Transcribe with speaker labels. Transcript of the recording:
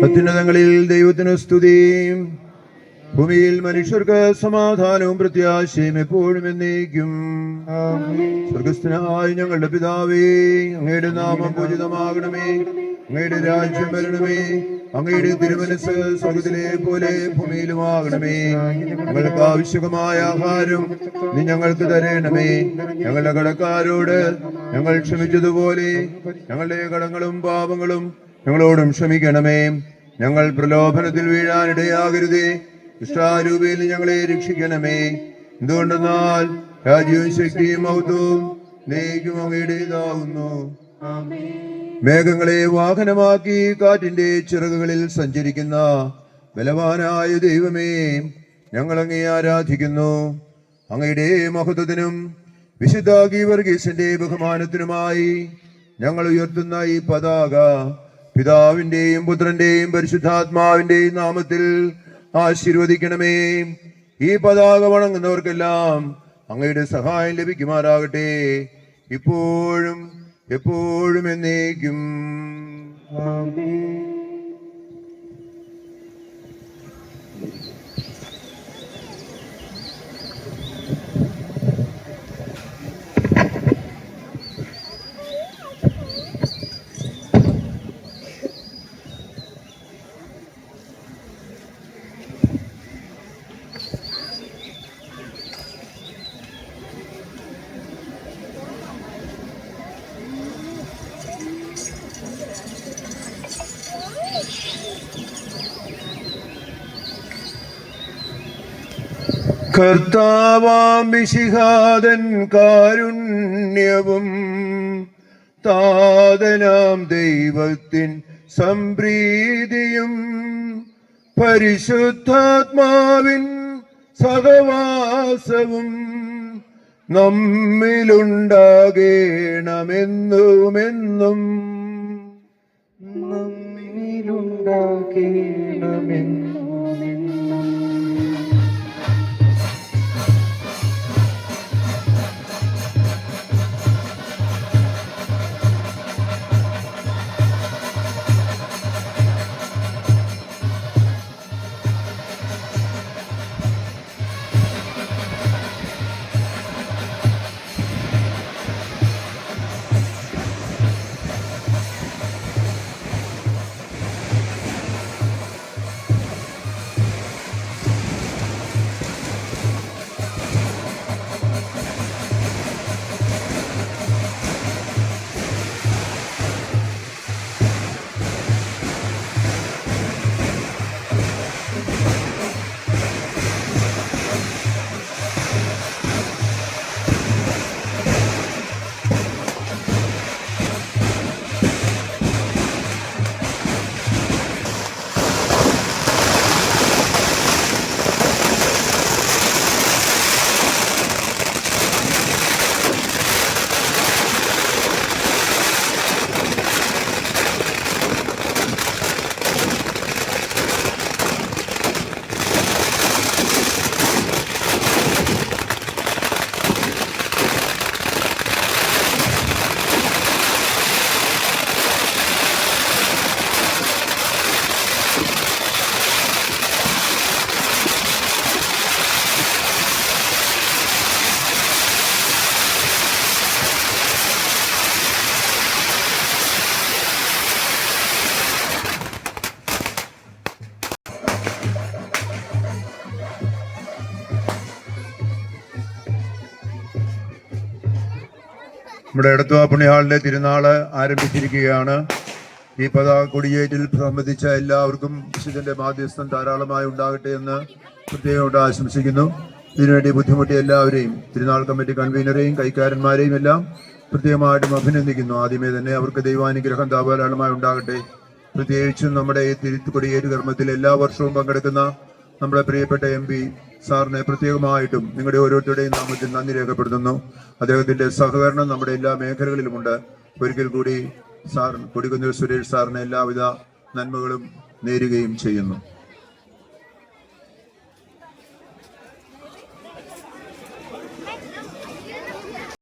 Speaker 1: അത്യുന്നതങ്ങളിൽ ദൈവത്തിന് സ്തുതിയും, ഭൂമിയിൽ മനുഷ്യർക്ക് സമാധാനവും പ്രത്യാശയും എപ്പോഴും എന്നേക്കും. സ്വർഗസ്ഥനായ ഞങ്ങളുടെ പിതാവേ, അങ്ങയുടെ നാമം പൂജിതമാകണമേ, അങ്ങയുടെ രാജ്യം വരണമേ, അങ്ങയുടെ തിരുമനസ് സ്വർഗത്തിലെ പോലെ ഭൂമിയിലുമാകണമേ. ഞങ്ങൾക്ക് ആവശ്യമായ ആഹാരം നീ ഞങ്ങൾക്ക് തരണമേ. ഞങ്ങളുടെ കടക്കാരോട് ഞങ്ങൾ ക്ഷമിച്ചതുപോലെ ഞങ്ങളുടെ കടങ്ങളും പാപങ്ങളും ഞങ്ങളോടും ക്ഷമിക്കണമേ. ഞങ്ങൾ പ്രലോഭനത്തിൽ വീഴാനിടയാകരുതേ, ഇഷ്ടാരൂപയിൽ ഞങ്ങളെ രക്ഷിക്കണമേ. എന്തുകൊണ്ടെന്നാൽ രാജ്യവും ശക്തിയും മഹത്വവും എന്നേക്കും അങ്ങയുടേതാകുന്നു. മേഘങ്ങളെ വാഹനമാക്കി കാറ്റിന്റെ ചിറകുകളിൽ സഞ്ചരിക്കുന്ന ബലവാനായ ദൈവമേ, ഞങ്ങൾ അങ്ങയെ ആരാധിക്കുന്നു. അങ്ങയുടെ മഹത്വത്തിനും വിശുദ്ധ ഗീവർഗീസിന്റെ ബഹുമാനത്തിനുമായി ഞങ്ങൾ ഉയർത്തുന്ന ഈ പതാക പിതാവിന്റെയും പുത്രന്റെയും പരിശുദ്ധാത്മാവിന്റെയും നാമത്തിൽ ആശീർവദിക്കണമേ. ഈ പതാക വണങ്ങുന്നവർക്കെല്ലാം അങ്ങയുടെ സഹായം ലഭിക്കുമാറാകട്ടെ, ഇപ്പോഴും എപ്പോഴും എന്നേക്കും. കർത്താവാം മിശിഹാതൻ കാരുണ്യവും താതനാം ദൈവത്തിൻ സംപ്രീതിയും പരിശുദ്ധാത്മാവിൻ സഹവാസവും നമ്മിലുണ്ടാകേണമെന്നുമെന്നും നമ്മുടെ എടത്വ പുണ്യഹാളിലെ തിരുനാള് ആരംഭിച്ചിരിക്കുകയാണ്. ഈ പതാക കൊടിയേറ്റിൽ സംബന്ധിച്ച എല്ലാവർക്കും വിശുദ്ധന്റെ മാധ്യസ്ഥം ധാരാളമായി ഉണ്ടാകട്ടെ എന്ന് പ്രത്യേകമായിട്ട് ആശംസിക്കുന്നു. ഇതിനുവേണ്ടി ബുദ്ധിമുട്ടിയ എല്ലാവരെയും, തിരുനാൾ കമ്മിറ്റി കൺവീനറെയും കൈക്കാരന്മാരെയും എല്ലാം പ്രത്യേകമായിട്ടും അഭിനന്ദിക്കുന്നു. ആദ്യമേ തന്നെ അവർക്ക് ദൈവാനുഗ്രഹം ധാരാളമായി ഉണ്ടാകട്ടെ. പ്രത്യേകിച്ചും നമ്മുടെ ഈ കൊടിയേറ്റ് കർമ്മത്തിൽ എല്ലാ വർഷവും പങ്കെടുക്കുന്ന നമ്മുടെ പ്രിയപ്പെട്ട MP സാറിനെ പ്രത്യേകമായിട്ടും നിങ്ങളുടെ ഓരോരുത്തരുടെയും നാമത്തിൽ നന്ദി രേഖപ്പെടുത്തുന്നു. അദ്ദേഹത്തിന്റെ സഹകരണം നമ്മുടെ എല്ലാ മേഖലകളിലുമുണ്ട്. ഒരിക്കൽ കൂടി കൊടിക്കുന്നിൽ സുരേഷ് സാറിന് എല്ലാവിധ നന്മകളും നേരുകയും ചെയ്യുന്നു.